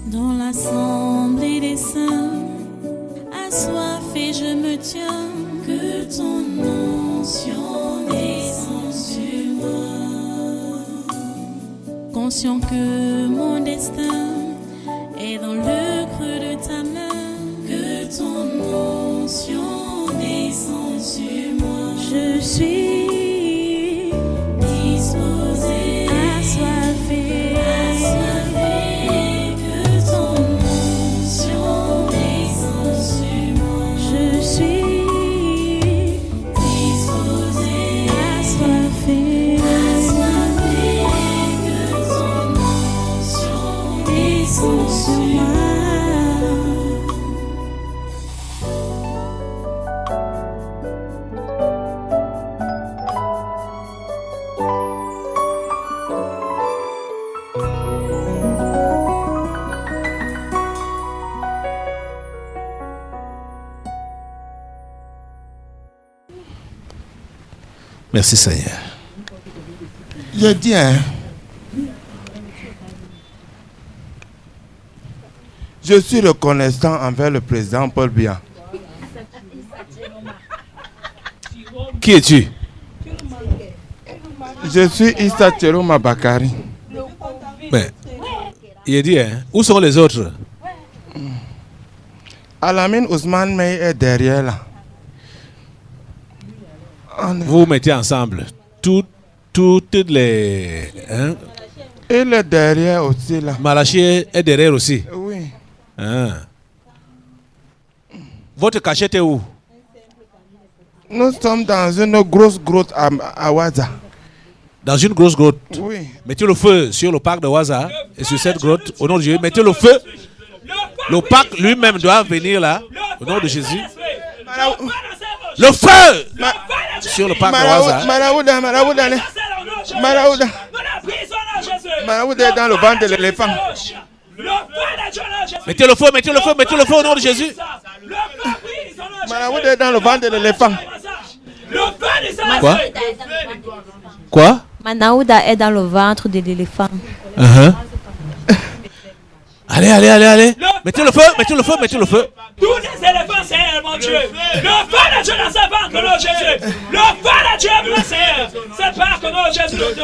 Dans l'assemblée des saints, assoiffé je me tiens, que ton onction descende sur moi. Conscient que mon destin est dans le creux de ta main, que ton onction descende sur moi. Je suis disposé, assoiffé, que ton onction descende sur moi. Je suis disposé, assoiffé, que ton onction descende sur moi. Merci Seigneur. Je dis, je suis reconnaissant envers le président Paul Biya. Qui es-tu? Je suis Issa Tcheroma Bakari. Ben, il dit, où sont les autres? Alamine Ousmane Mey est derrière là. Vous vous mettez ensemble. Toutes les... Hein? Il est derrière aussi là. Malachi est derrière aussi. Oui. Hein. Votre cachette est où? Nous sommes dans une grosse grotte à Waza. Dans une grosse grotte. Oui. Mettez le feu sur le parc de Waza et sur cette grotte. Au nom de Jésus, mettez le feu. Le parc lui-même doit venir là. Au nom de Jésus. Le feu sur le parc de Waza. Maraouda est dans le ventre de l'éléphant. Mettez le feu, mettez le feu, mettez le feu au nom de Jésus. Maraouda est dans le ventre de l'éléphant. Quoi? Quoi? Manaouda est dans le ventre de l'éléphant. Allez. Mettez le feu, mettez le feu, mettez le feu. Tous les éléphants, Seigneur, mon Dieu. Le feu de Dieu dans sa banque, au nom de Jésus. Le feu de Dieu, mon Seigneur. Cette banque, au nom de Jésus, le feu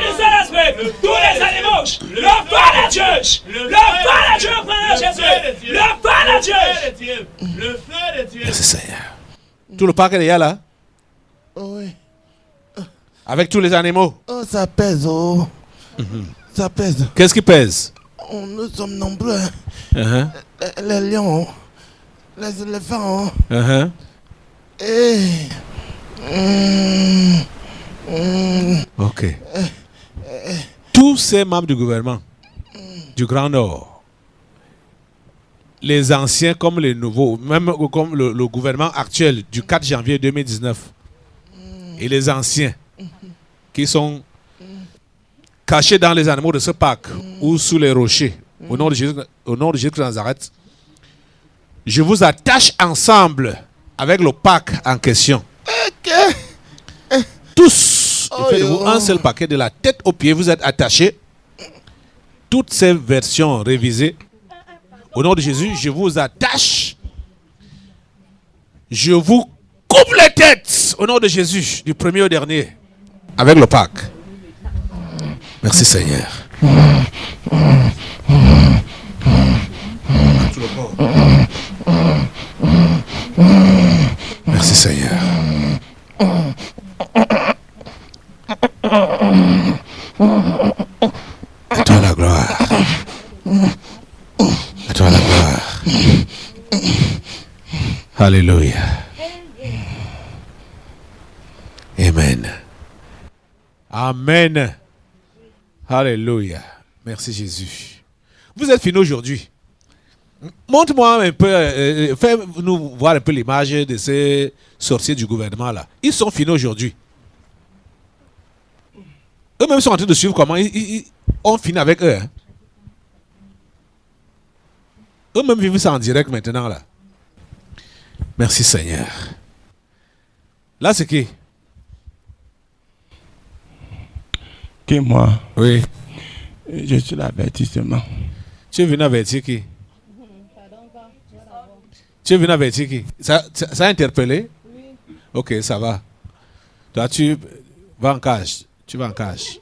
du Saint-Esprit. Tous les animaux. Le feu de Dieu. Le feu de Dieu, au nom de Jésus. Le feu de Dieu. Le feu de Dieu. Merci Seigneur. Tout le parc est là? Oui. Avec tous les animaux? Oh, ça pèse, oh. Ça pèse. Qu'est-ce qui pèse? Oh, nous sommes nombreux. Les lions, les éléphants. Et... Ok. Tous ces membres du gouvernement du Grand Nord, les anciens comme les nouveaux, même comme le gouvernement actuel du 4 janvier 2019, et les anciens qui sont cachés dans les animaux de ce parc ou sous les rochers, au nom de Jésus de Nazareth, je vous attache ensemble avec le parc en question. Tous, il fait de vous un seul paquet, de la tête aux pieds, vous êtes attachés. Toutes ces versions révisées, au nom de Jésus, je vous attache. Je vous coupe les têtes, au nom de Jésus, du premier au dernier, avec le pack. Merci Seigneur. Merci Seigneur. À toi la gloire. À toi la gloire. Alléluia. Amen. Amen. Alléluia. Merci Jésus. Vous êtes finis aujourd'hui. Montre-moi un peu, fais-nous voir un peu l'image de ces sorciers du gouvernement là. Ils sont finis aujourd'hui. Eux-mêmes sont en train de suivre comment on finit avec eux. Hein. Eux-mêmes vivent ça en direct maintenant là. Merci Seigneur. Là c'est qui? Que moi? Oui. Je suis l'avertissement. Tu es venu avertir qui? Tu es venu avertir qui? Ça a interpellé? Oui. Ok, ça va. Toi, tu vas en cage. Tu vas en cage.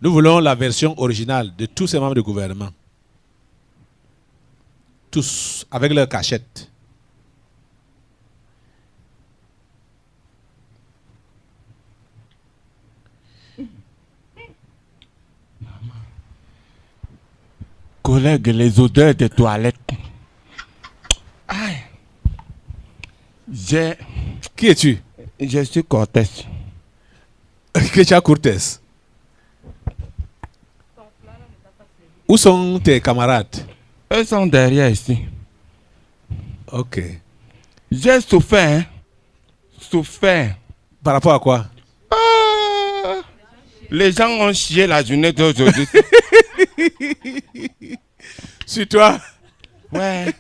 Nous voulons la version originale de tous ces membres du gouvernement. Tous, avec leur cachette. Collègues, les odeurs des toilettes. Aïe. Qui es-tu? Je suis Cortés. Kecha Cortés. Où sont tes camarades? Eux sont derrière ici. Ok. J'ai souffert, hein. Souffert. Par rapport à quoi? Les gens ont chié la journée d'aujourd'hui. Sur toi? Ouais.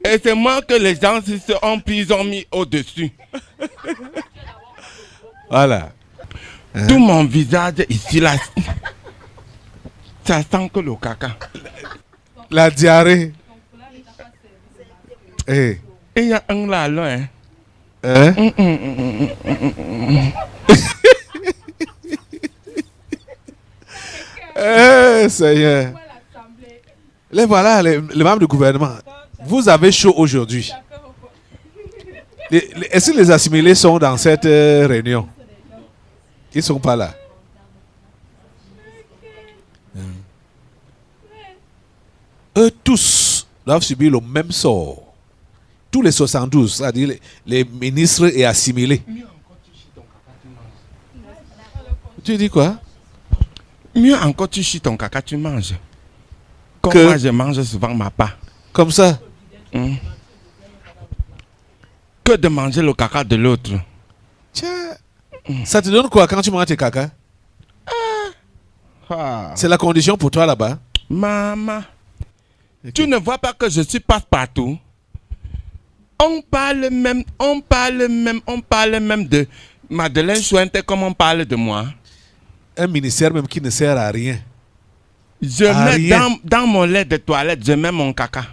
Et c'est moi que les gens se ont pris, ils ont mis au-dessus. Voilà. Hein? Tout mon visage ici, là, ça sent que le caca. La diarrhée. Eh. Il y a un là, hein. Hein? Seigneur. Les voilà, les membres du gouvernement. Vous avez chaud aujourd'hui. Est-ce que les assimilés sont dans cette réunion? Ils ne sont pas là. Eux tous doivent subir le même sort. Tous les 72, c'est-à-dire les ministres et assimilés. Tu dis quoi? Mieux encore, tu chies ton caca, tu manges. Comme Que- moi, je mange souvent ma part. Comme ça. Que de manger le caca de l'autre. Tiens, ça te donne quoi quand tu manges tes caca? Ah. C'est la condition pour toi là-bas. Maman, tu ne vois pas que je suis passe-partout? On parle même de Madeleine Chouinte comme on parle de moi. Un ministère même qui ne sert à rien. Je Ah, mets rien. dans mon lait de toilette, je mets mon caca.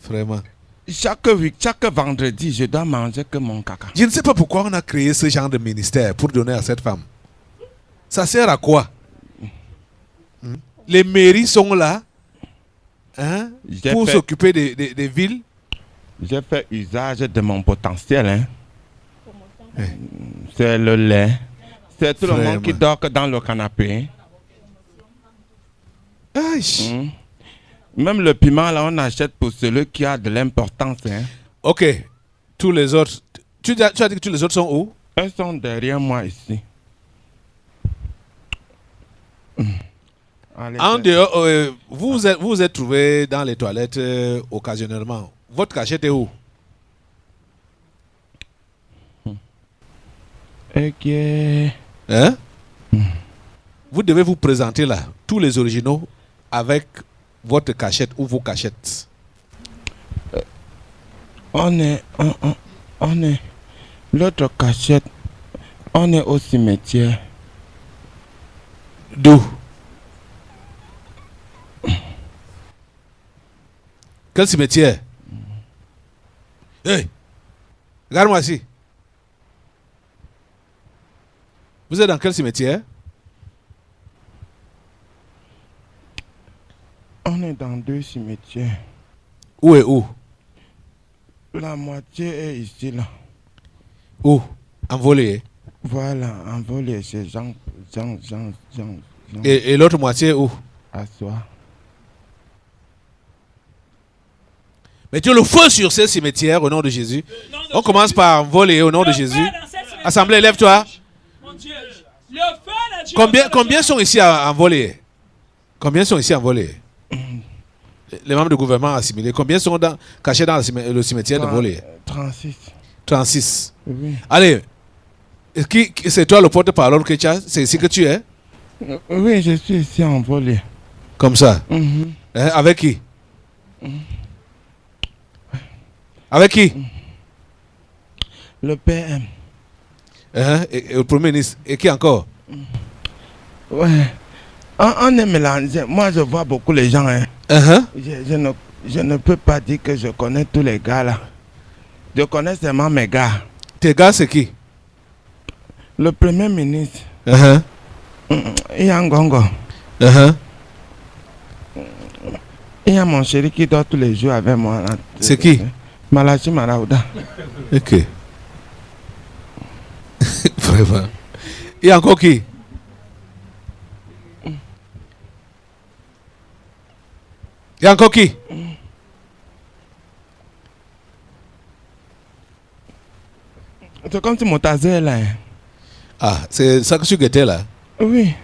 Vraiment. Chaque vendredi, je dois manger que mon caca. Je ne sais pas pourquoi on a créé ce genre de ministère pour donner à cette femme. Ça sert à quoi? Les mairies sont là, hein, J'ai pour fait- s'occuper des villes. J'ai fait usage de mon potentiel. Hein. Eh. C'est le lait. C'est tout le Vraiment. monde qui dort que dans le canapé. Aïe. Même le piment, là, on achète pour celui qui a de l'importance. Hein. Ok. Tous les autres. Tu as dit que tous les autres sont où? Eux sont derrière moi ici. Allez, En dehors, vous vous êtes trouvé dans les toilettes occasionnellement. Votre cachette est où? Ok. Hein? Vous devez vous présenter là, tous les originaux, avec votre cachette ou vos cachettes. On est. L'autre cachette, on est au cimetière. D'où? Quel cimetière? Hey! Regarde-moi ici. Vous êtes dans quel cimetière? On est dans 2 cimetières. Où et où? La moitié est ici, là. Où? Envolé. Voilà, envolé chez Jean. Et l'autre moitié où? À soi. Mettez le feu sur ces cimetières au nom de Jésus. On commence par envoler au nom de Jésus. Assemblée, lève-toi. Mon Dieu. Le feu de Dieu. Combien sont ici envolés? Combien sont ici envolés? Les membres du gouvernement assimilés. Combien sont cachés dans le cimetière de volés? 36. 36. Oui. Allez. C'est toi le porte-parole que tu as? C'est ici que tu es? Oui, je suis ici envolé. Comme ça. Hein, avec qui? Avec qui? Le PM. Hein, et le Premier ministre. Et qui encore? Ouais. On est mélangé. Moi, je vois beaucoup les gens. Hein. Je ne peux pas dire que je connais tous les gars là. Je connais seulement mes gars. Tes gars, c'est qui? Le premier ministre, Ian Gongo. Il y a mon chéri qui dort tous les jours avec moi. Là. C'est qui? Malachi Maraouda. Ok. Vraiment. Il y a encore qui? Il y a encore qui? C'est comme si mon tasé est là. Ah, c'est ça que tu guettais là? Oui.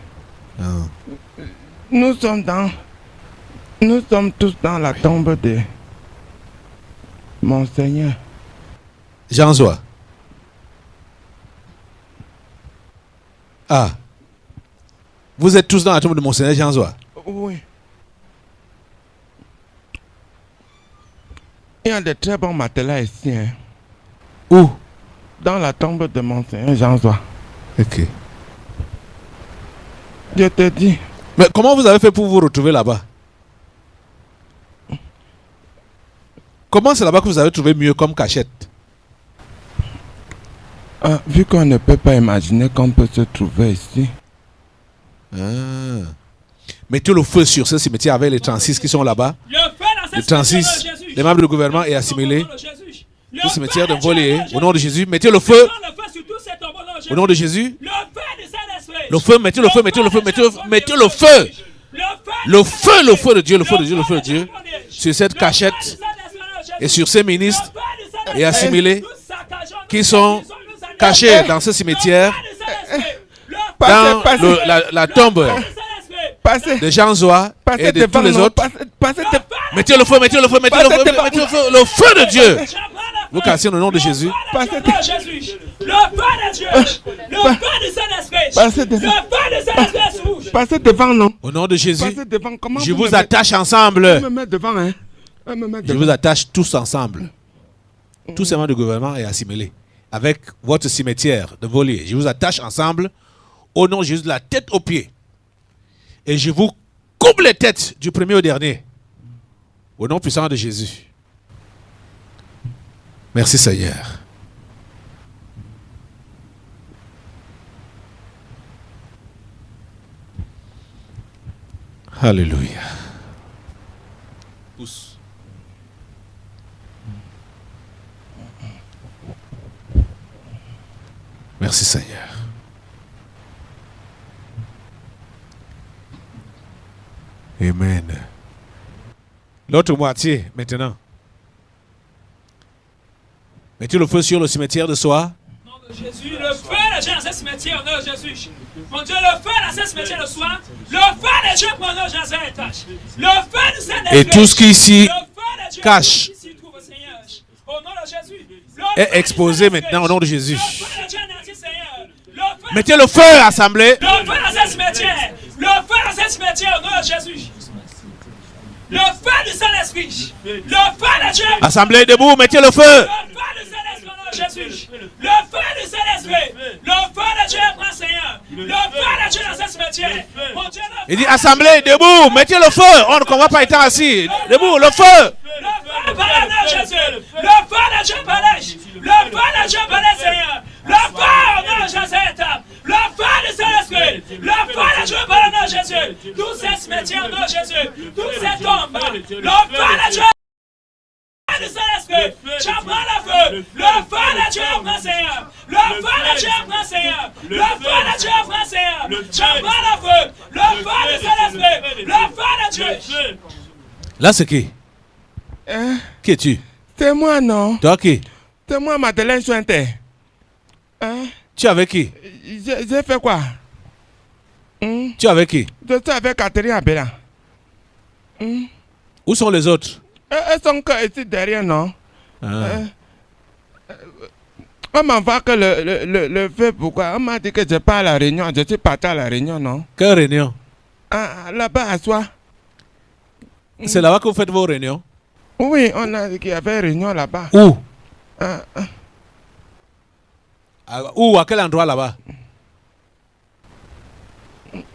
Ah. Nous sommes tous dans la tombe de Monseigneur. Jean-Zoa. Ah. Vous êtes tous dans la tombe de Monseigneur Jean-Zoa? Oui. Il y a de très bons matelas ici. Hein. Où? Dans la tombe de Monseigneur Jean-Zoa. Ok. Je te dis. Mais comment vous avez fait pour vous retrouver là-bas? Comment c'est là-bas que vous avez trouvé mieux comme cachette? Vu qu'on ne peut pas imaginer qu'on peut se trouver ici. Ah. Mettez le feu sur ce cimetière avec les 36 qui sont là-bas. Les 36, les membres du gouvernement et assimilés. Le cimetière de Volier. Au nom de Jésus, mettez le feu. Au nom de Jésus. Le feu, mettez le feu, mettez le feu, mettez le feu, mettez le feu. Le feu de Dieu, le feu de Dieu, le feu de Dieu. Sur cette cachette et sur ces ministres et assimilés qui sont cachés dans ce cimetière, dans la tombe de Jean-Zoa et de tous les autres. Mettez le feu, mettez le feu, mettez le feu, mettez le feu, le feu de Dieu. Vous cassez au nom de Jésus. Le feu de Dieu, le feu du Saint-Esprit, le feu du Saint-Esprit. Passez devant, non? Au nom de Jésus, Passez devant. Comment je vous attache ensemble. me mettre devant, hein? Je vous attache tous ensemble. Tous ces membres du gouvernement et assimilés. Avec votre cimetière de Volier. Je vous attache ensemble au nom de Jésus de la tête aux pieds. Et je vous coupe les têtes du premier au dernier. Au nom puissant de Jésus. Merci Seigneur. Alléluia. Pousse. Merci Seigneur. Amen. L'autre moitié maintenant. Mettez le feu sur le cimetière de Soa. Au nom de Jésus, le feu de Dieu dans ce cimetière, au nom de Jésus. Mon Dieu, le feu dans ce cimetière de Soa. Le feu de Dieu pour nous, Jésus. Le feu du Saint-Esprit. Et tout ce qui ici cache au nom de Jésus. Est exposé maintenant au nom de Jésus. Le feu de Dieu dans ce Seigneur. Mettez le feu, assemblée. Le feu dans ce cimetière. Le feu dans ce cimetière, au nom de Jésus. Le feu du Saint-Esprit. Le feu de Dieu. Assemblée debout, mettez le feu. Le feu du Saint-Esprit, au nom de Jésus. Le feu du Saint-Esprit. Le feu de Dieu, prend Seigneur. Le feu de Dieu dans ce cimetière. Mon Dieu, Il dit assemblée debout, mettez le feu. On ne convoque pas étant assis. Debout, le feu. le feu par le nom de Jésus. Le feu de Dieu balèche. Le feu de Dieu balèche, Seigneur. Le feu au nom de Jésus. Le feu du Saint-Esprit. Le feu de Dieu par le nom de Jésus. Tous ces cimetières au nom de Jésus. Tous ces tombes. Le feu de Dieu. Le Saint-Esprit, j'apprends le feu. Le feu de Dieu, prend Seigneur. Le feu de Dieu, prend Seigneur. Le feu de Dieu, prend Seigneur. J'apprends le feu. Le feu du Saint-Esprit. Le feu de Dieu. Là, c'est qui? Qui es-tu? C'est moi, non? Toi qui? C'est moi, Madeleine Chouente. Hein? Tu es avec qui? J'ai fait quoi? Tu es avec qui? Je suis avec Catherine Abela. Où sont les autres? Elles sont que ici derrière, non? Ah. On m'envoie que le feu, pourquoi? On m'a dit que je pars à la réunion. Je suis parti à la réunion, non? Quelle réunion? Là-bas, à soi. C'est là-bas que vous faites vos réunions? Oui, on a dit qu'il y avait réunion là-bas. Où? Où? À quel endroit là-bas?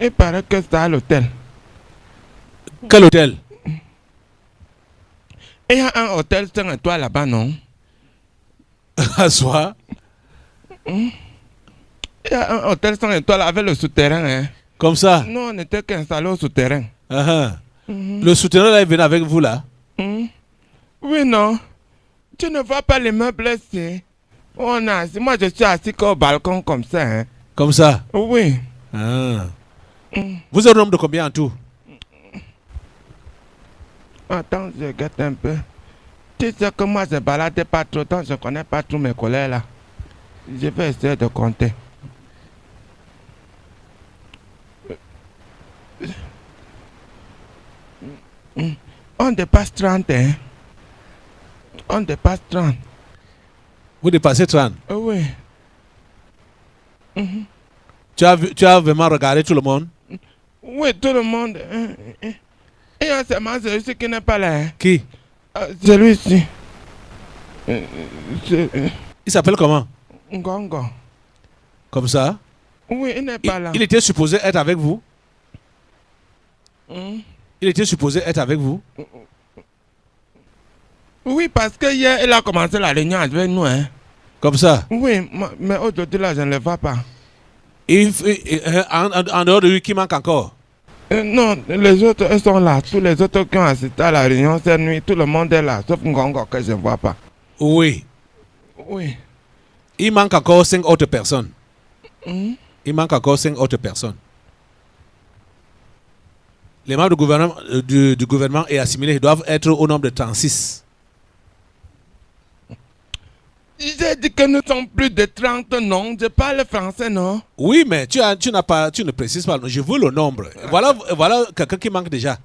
Il paraît que c'est à l'hôtel. Quel hôtel? Il y a un hôtel 5 étoiles là-bas, non? À soi. Il y a un hôtel 5 étoiles avec le souterrain. Hein. Comme ça. Nous, on n'était qu'installés au souterrain. Le souterrain là, il venait avec vous là? Oui, non. Tu ne vois pas les meubles ici. On a assis. Moi, je suis assis au balcon comme ça. Hein. Comme ça? Oui. Vous êtes au nombre de combien en tout? Attends, je regarde un peu. Tu sais que moi, je ne balade pas trop, donc je ne connais pas tous mes collègues là. Je vais essayer de compter. On dépasse 30, hein? On dépasse 30. Vous dépassez 30? Oui. Tu as vraiment regardé tout le monde? Oui, tout le monde. Et seulement celui qui n'est pas là. Hein? Qui? Celui-ci. Il s'appelle comment? Ngongo. Comme ça? Oui, il n'est pas là. Il était supposé être avec vous? Il était supposé être avec vous? Oui, parce que hier, il a commencé la réunion avec nous. Hein. Comme ça? Oui, mais aujourd'hui, là, je ne le vois pas. En dehors de lui, qui manque encore? Non, les autres, ils sont là. Tous les autres qui ont assisté à la réunion cette nuit, tout le monde est là, sauf Ngongo que je ne vois pas. Oui. Oui. Il manque encore 5 autres personnes. Il manque encore 5 autres personnes. Les membres du gouvernement et assimilés doivent être au nombre de 36. J'ai dit que nous sommes plus de 30, non? Je parle français, non? Oui, mais tu ne précises pas. Je veux le nombre. Voilà quelqu'un qui manque déjà.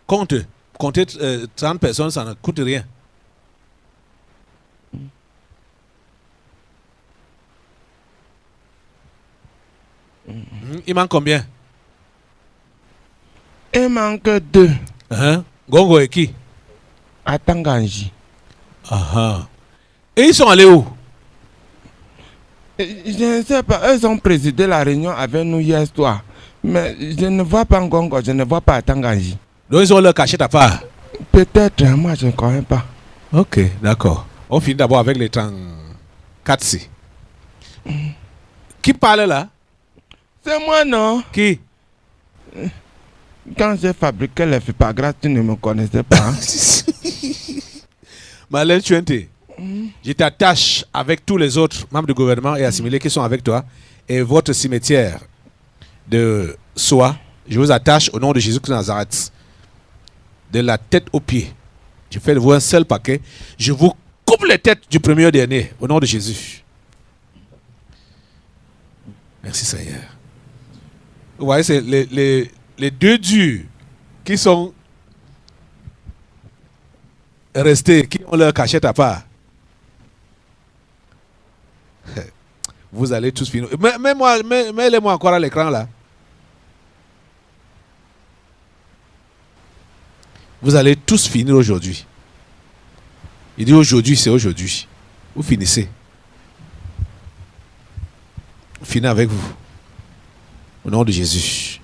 Comptez 30 personnes, ça ne coûte rien. Il manque combien? Il manque 2. Gongo et qui? À Tanganji. Et ils sont allés où? Je ne sais pas. Ils ont présidé la réunion avec nous hier soir. Mais je ne vois pas Ngongo, je ne vois pas Tanganji. Donc ils ont leur cachette à part? Peut-être, moi je ne connais pas. Ok, d'accord. On finit d'abord avec les 34C. Qui parle là? C'est moi, non? Qui? Quand j'ai fabriqué les Fipagra, tu ne me connaissais pas. Marlène Chuente, je t'attache avec tous les autres membres du gouvernement et assimilés qui sont avec toi et votre cimetière de Soie. Je vous attache au nom de Jésus-Christ de Nazareth. De la tête aux pieds. Je fais de vous un seul paquet. Je vous coupe les têtes du premier au dernier au nom de Jésus. Merci Seigneur. Vous voyez, c'est les deux durs qui sont restés, qui ont leur cachette à part. Vous allez tous finir. Mets-les-moi encore à l'écran là. Vous allez tous finir aujourd'hui. Il dit aujourd'hui, c'est aujourd'hui. Vous finissez. Vous finissez avec vous. Au nom de Jésus.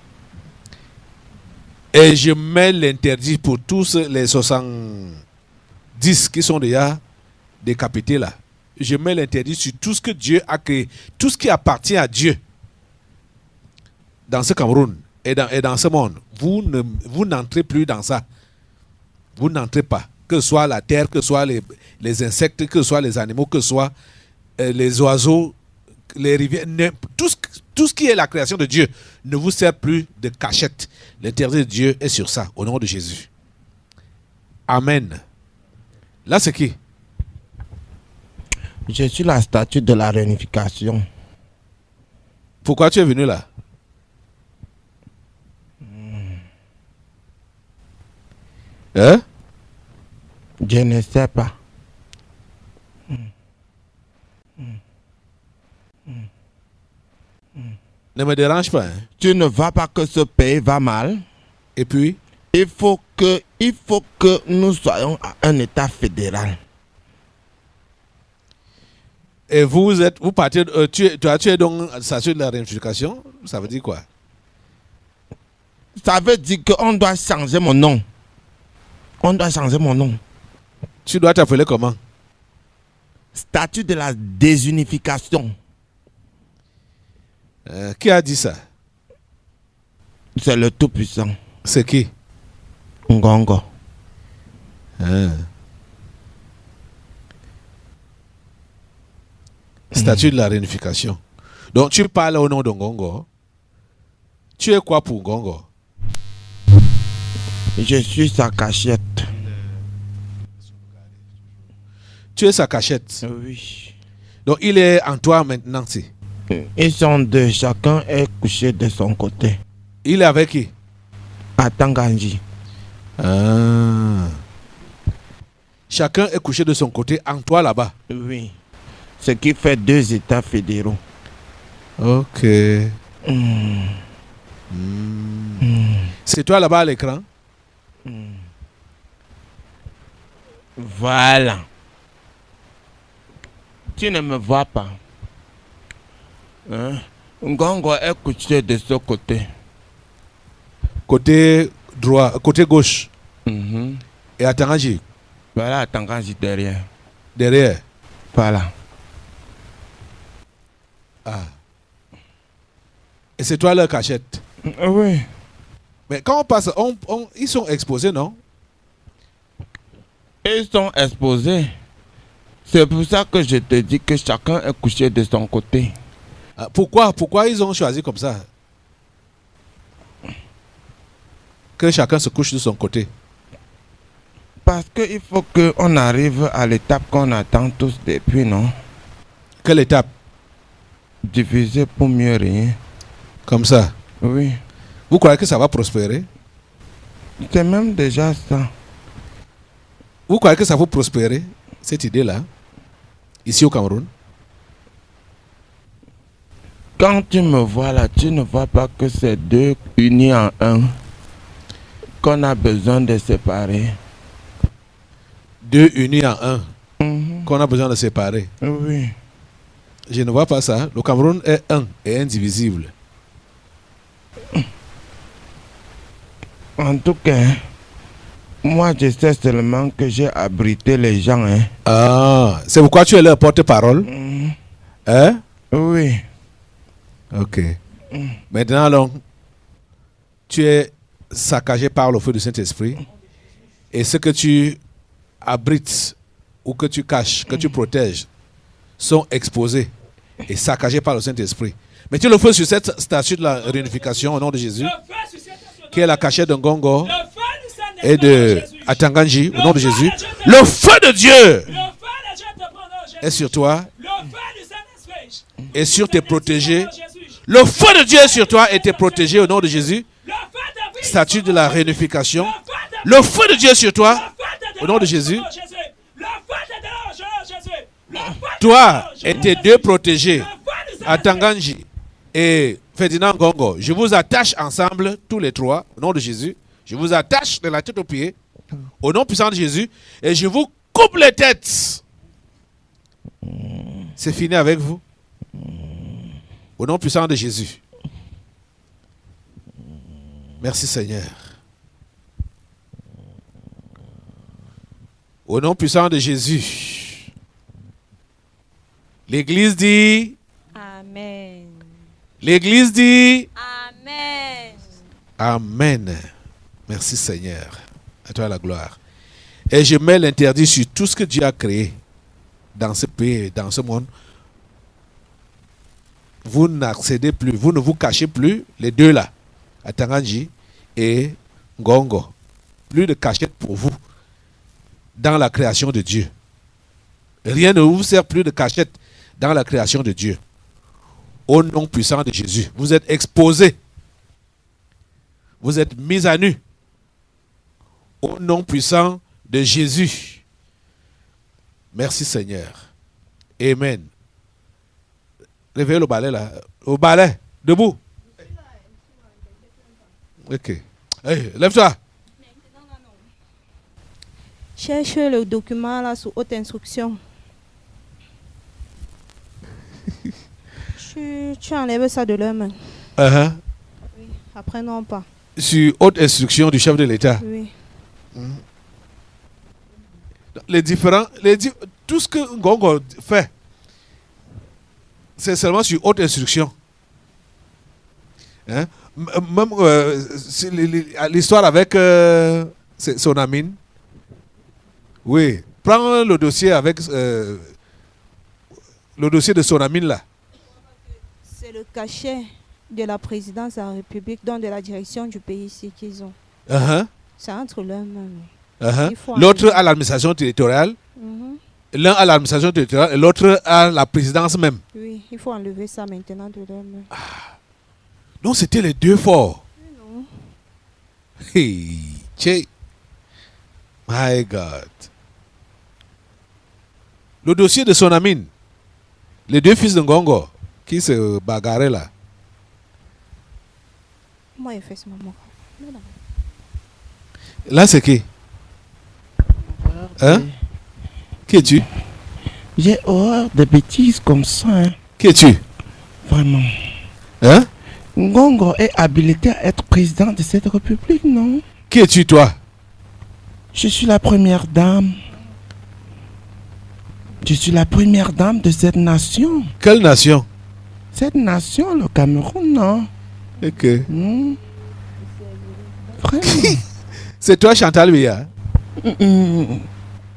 Et je mets l'interdit pour tous les 70 qui sont déjà décapités là. Je mets l'interdit sur tout ce que Dieu a créé. Tout ce qui appartient à Dieu. Dans ce Cameroun et dans ce monde. Vous n'entrez plus dans ça. Vous n'entrez pas. Que ce soit la terre, que ce soit les insectes, que ce soit les animaux, que ce soit les oiseaux, les rivières. Tout ce qui est la création de Dieu ne vous sert plus de cachette. L'interdit de Dieu est sur ça, au nom de Jésus. Amen. Là, c'est qui? Je suis la statue de la réunification. Pourquoi tu es venu là? Hein? Je ne sais pas. Ne me dérange pas. Hein? Tu ne vois pas que ce pays va mal? Et puis? Il faut que nous soyons à un État fédéral. Et vous partez, tu es donc statue de la réunification, ça veut dire quoi? Ça veut dire qu'on doit changer mon nom. On doit changer mon nom. Tu dois t'appeler comment? Statut de la désunification. Qui a dit ça? C'est le Tout-Puissant. C'est qui? Ngongo. Statut de la réunification. Donc tu parles au nom de Ngongo. Tu es quoi pour Ngongo? Je suis sa cachette. Tu es sa cachette. Oui. Donc il est en toi maintenant. Ils sont deux. Chacun est couché de son côté. Il est avec qui? À Tanganji. Chacun est couché de son côté en toi là-bas. Oui. Ce qui fait 2 États fédéraux. Ok. C'est toi là-bas à l'écran? Voilà. Tu ne me vois pas. Ngongo est couché de ce côté. Côté droit, côté gauche. Et à Tanganji? Voilà, à Tanganji derrière. Derrière? Voilà. Et c'est toi leur cachette? Oui. Mais quand on passe, ils sont exposés, non? Ils sont exposés. C'est pour ça que je te dis que chacun est couché de son côté. Pourquoi ils ont choisi comme ça? Que chacun se couche de son côté. Parce qu'il faut qu'on arrive à l'étape qu'on attend tous depuis, non? Quelle étape? Diviser pour mieux régner. Comme ça? Oui. Vous croyez que ça va prospérer? C'est même déjà ça. Vous croyez que ça va prospérer, cette idée-là, ici au Cameroun? Quand tu me vois là, tu ne vois pas que c'est 2 unis en un qu'on a besoin de séparer. 2 unis en un qu'on a besoin de séparer. Oui. Je ne vois pas ça. Le Cameroun est un et indivisible. En tout cas, moi je sais seulement que j'ai abrité les gens. C'est pourquoi tu es leur porte-parole? Hein? Oui. Ok. Maintenant, donc, tu es saccagé par le feu du Saint-Esprit. Et ce que tu abrites ou que tu caches, que tu protèges, sont exposés et saccagés par le Saint-Esprit. Mettez le feu sur cette statue de la réunification au nom de Jésus, qui est la cachette de Ngongo et de Atanganji au nom de Jésus. Le feu de Dieu est sur toi et sur tes protégés. Le feu de Dieu est sur toi et tes protégés au nom de Jésus. Statue de la réunification. Le feu de Dieu est sur toi au nom de Jésus. Toi et tes 2 protégés, Atanganji et Ferdinand Ngongo, je vous attache ensemble, tous les 3, au nom de Jésus. Je vous attache de la tête aux pieds, au nom puissant de Jésus, et je vous coupe les têtes. C'est fini avec vous. Au nom puissant de Jésus. Merci Seigneur. Au nom puissant de Jésus. L'Église dit... Amen. L'Église dit... Amen. Amen. Merci Seigneur. À toi la gloire. Et je mets l'interdit sur tout ce que Dieu a créé dans ce pays, dans ce monde. Vous n'accédez plus, vous ne vous cachez plus, les 2 là, Atanganji et Ngongo. Plus de cachette pour vous dans la création de Dieu. Rien ne vous sert plus de cachette dans la création de Dieu. Au nom puissant de Jésus, vous êtes exposés. Vous êtes mis à nu. Au nom puissant de Jésus. Merci Seigneur. Amen. Réveillez le balai là. Au balai. Debout. Ok. Hey, lève-toi. Cherche le document là sous haute instruction. Tu enlèves ça de leurs mains. Uh-huh. Après, non pas. Sur haute instruction du chef de l'État. Oui. Tout ce que Ngongo fait, c'est seulement sur haute instruction. Hein? Même l'histoire avec Sonamine. Oui. Prends le dossier avec le dossier de Sonamine là. C'est le cachet de la présidence de la République, donc de la direction du pays ici qu'ils ont. Uh-huh. C'est entre leurs mains. Uh-huh. L'autre à l'administration territoriale. L'un à l'administration territoriale et l'autre à la présidence même. Oui, il faut enlever ça maintenant de leurs mains. Donc c'était les deux forts. Non. Hey, tchè. My God. Le dossier de Sonamine, les deux fils de Ngongo qui se bagarraient là. Moi, il fait ce moment. Là, c'est qui? Hein? Qui es-tu? J'ai horreur de bêtises comme ça. Hein. Qui es-tu? Vraiment. Hein? Ngongo est habilité à être président de cette république, non? Qui es-tu, toi? Je suis la première dame. Je suis la première dame de cette nation. Quelle nation? Cette nation, le Cameroun, non? Ok. Vraiment. C'est toi, Chantal Biya?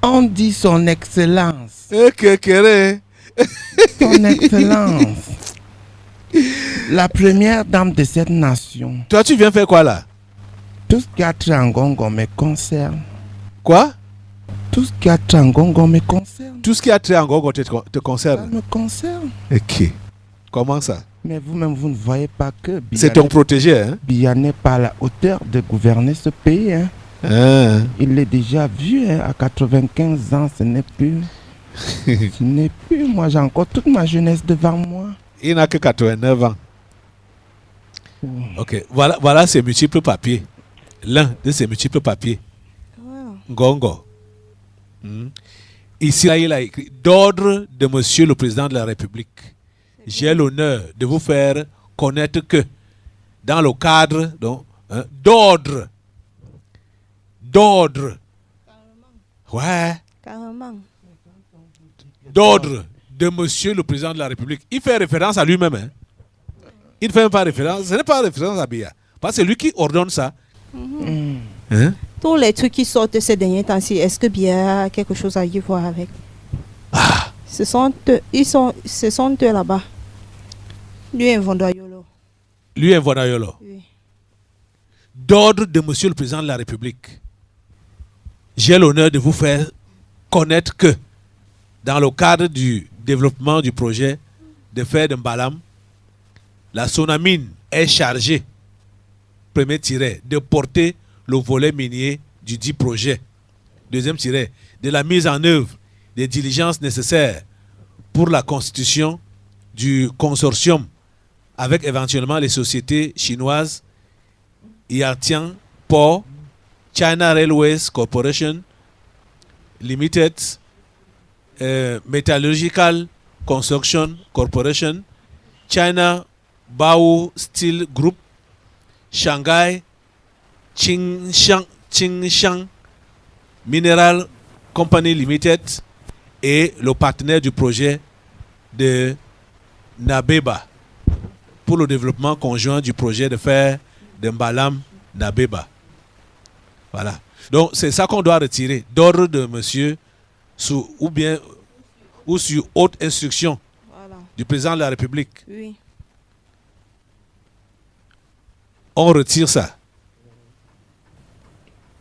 On dit son excellence. Ok, Kéré. Son excellence. La première dame de cette nation. Toi, tu viens faire quoi là? Tout ce qui a trait à Ngongo me concerne. Quoi? Tout ce qui a trait à Ngongo me concerne. Tout ce qui a trait à Ngongo te Ça concerne? me concerne. Ok. Comment ça? Mais vous-même, vous ne voyez pas que C'est ton protégé, hein? Biya n'est pas à la hauteur de gouverner ce pays. Hein. Ah. Il est déjà vieux, hein. À 95 ans, ce n'est plus. Ce n'est plus. Moi, j'ai encore toute ma jeunesse devant moi. Il n'a que 89 ans. Ok. Voilà ses multiples papiers. L'un de ses multiples papiers. Voilà. Ngongo. Ici, là, il a écrit d'ordre de Monsieur le Président de la République. J'ai l'honneur de vous faire connaître que dans le cadre d'ordre. Ouais. Carrément. D'ordre de Monsieur le Président de la République. Il fait référence à lui-même. Hein. Il ne fait même pas référence. Ce n'est pas référence à Biya. Parce que c'est lui qui ordonne ça. Hein? Tous les trucs qui sortent ces derniers temps-ci, est-ce que Biya a quelque chose à y voir avec? Ce sont eux là-bas. Lui est Vondoyolo. Lui est Vondoyolo. Oui. D'ordre de Monsieur le Président de la République. J'ai l'honneur de vous faire connaître que dans le cadre du développement du projet de fer de Mbalam, la Sonamine est chargée, premier tiret, de porter le volet minier du dit projet. Deuxième tiret, de la mise en œuvre des diligences nécessaires pour la constitution du consortium avec éventuellement les sociétés chinoises Yartian Port, China Railways Corporation Limited, Metallurgical Construction Corporation, China Bao Steel Group, Shanghai Qingshan Mineral Company Limited et le partenaire du projet de Nabeba pour le développement conjoint du projet de fer de Mbalam Nabeba. Voilà. Donc c'est ça qu'on doit retirer d'ordre de monsieur ou sur haute instruction du président de la République. Oui. On retire ça.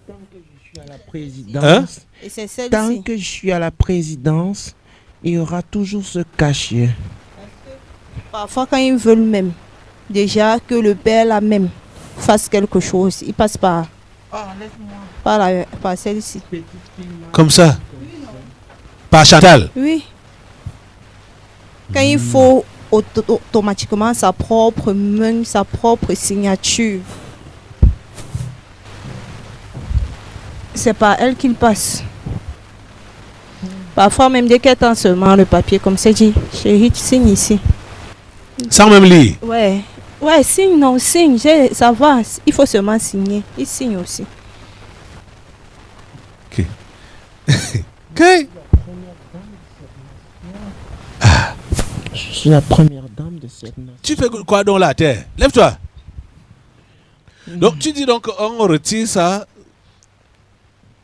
Tant que je suis à la présidence, Hein? Et c'est celle-ci. tant que je suis à la présidence, il y aura toujours ce cachet. Parfois, quand ils veulent même, déjà que le père là même fasse quelque chose, il passe par celle-ci. Comme ça. Par Chantal. Oui. Quand il faut automatiquement sa propre main, sa propre signature, c'est par elle qu'il passe. Parfois même dès qu'elle tend seulement le papier comme ça, dit, chérie, tu signes ici. Sans même lire. Ouais. Ouais, signe, non, signe. Ça va. Il faut seulement signer. Il signe aussi. Ok. Ok. Je suis la première dame de cette nation. Tu fais quoi dans la terre? Lève-toi. Donc tu dis donc on retire ça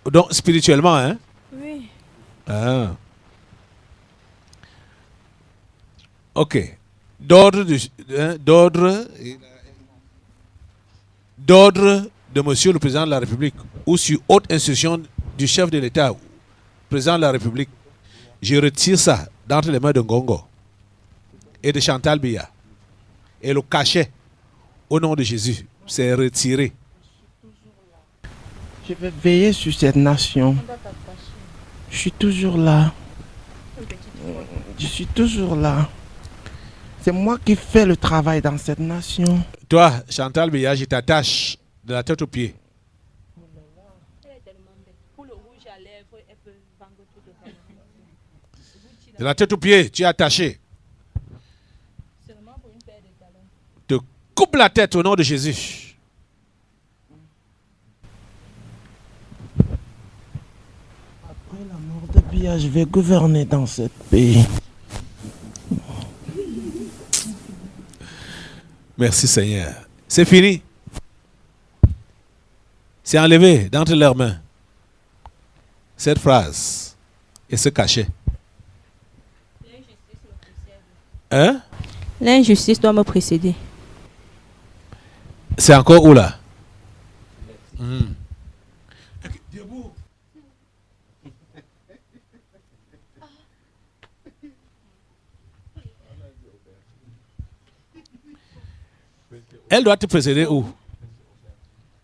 donc spirituellement, hein? Oui. Ah. Ok. D'ordre de Monsieur le Président de la République ou sur haute instruction du chef de l'État, Président de la République, je retire ça d'entre les mains de Ngongo et de Chantal Biya. Et le cachet, au nom de Jésus, c'est retiré. Je vais veiller sur cette nation. Je suis toujours là. Je suis toujours là. C'est moi qui fais le travail dans cette nation. Toi, Chantal Biya, je t'attache de la tête aux pieds. De la tête aux pieds, tu es attaché. Te coupe la tête au nom de Jésus. Après la mort de Biya, je vais gouverner dans ce pays. Merci Seigneur. C'est fini. C'est enlevé d'entre leurs mains. Cette phrase et ce cachet. Hein? L'injustice doit me précéder. C'est encore où là? Elle doit te précéder où?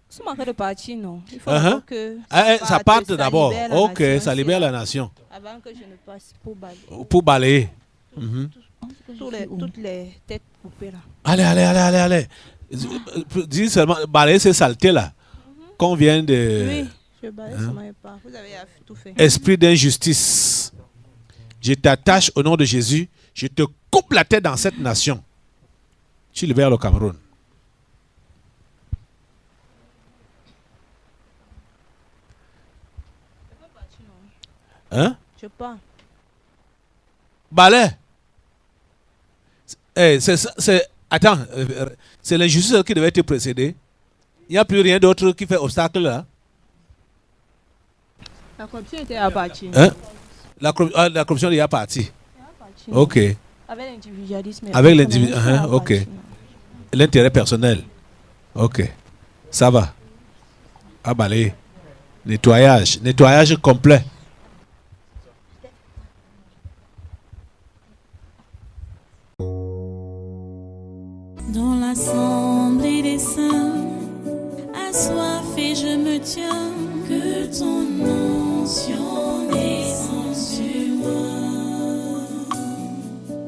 Si on de partir, non. Il faut Uh-huh. que Ça parte ça d'abord. libère la Ok, nation, ça libère c'est- la nation. Avant que je ne passe pour balayer. Pour balayer. Mhm. Toutes les têtes coupées là. Allez. Dis seulement, balayer ces saletés là. Qu'on vient de. Oui, je balaye seulement et pas. Vous avez tout fait. Esprit d'injustice. Je t'attache au nom de Jésus. Je te coupe la tête dans cette nation. Tu libères le Cameroun. Hein? Je pars. Balai. Attends, c'est l'injustice qui devait te précéder. Il n'y a plus rien d'autre qui fait obstacle là. La corruption était à partir. Hein? La corruption est partie. Ok. Avec l'individualisme. Avec l'individualisme. Ok. L'intérêt personnel. Ok. Ça va. À balayer. Nettoyage. Nettoyage complet. Dans l'assemblée des saints, assoiffé je me tiens, que ton onction descende sur moi.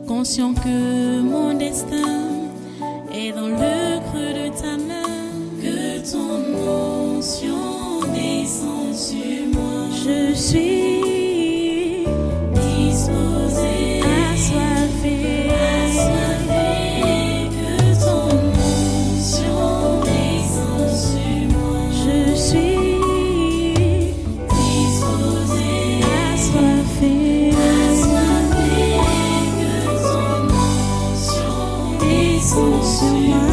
Conscient que mon destin est dans le creux de ta main, que ton onction descende sur moi. Je suis disposé, assoiffé, que ton onction descende sur moi. Je suis disposé, assoiffé, que ton onction descende sur moi.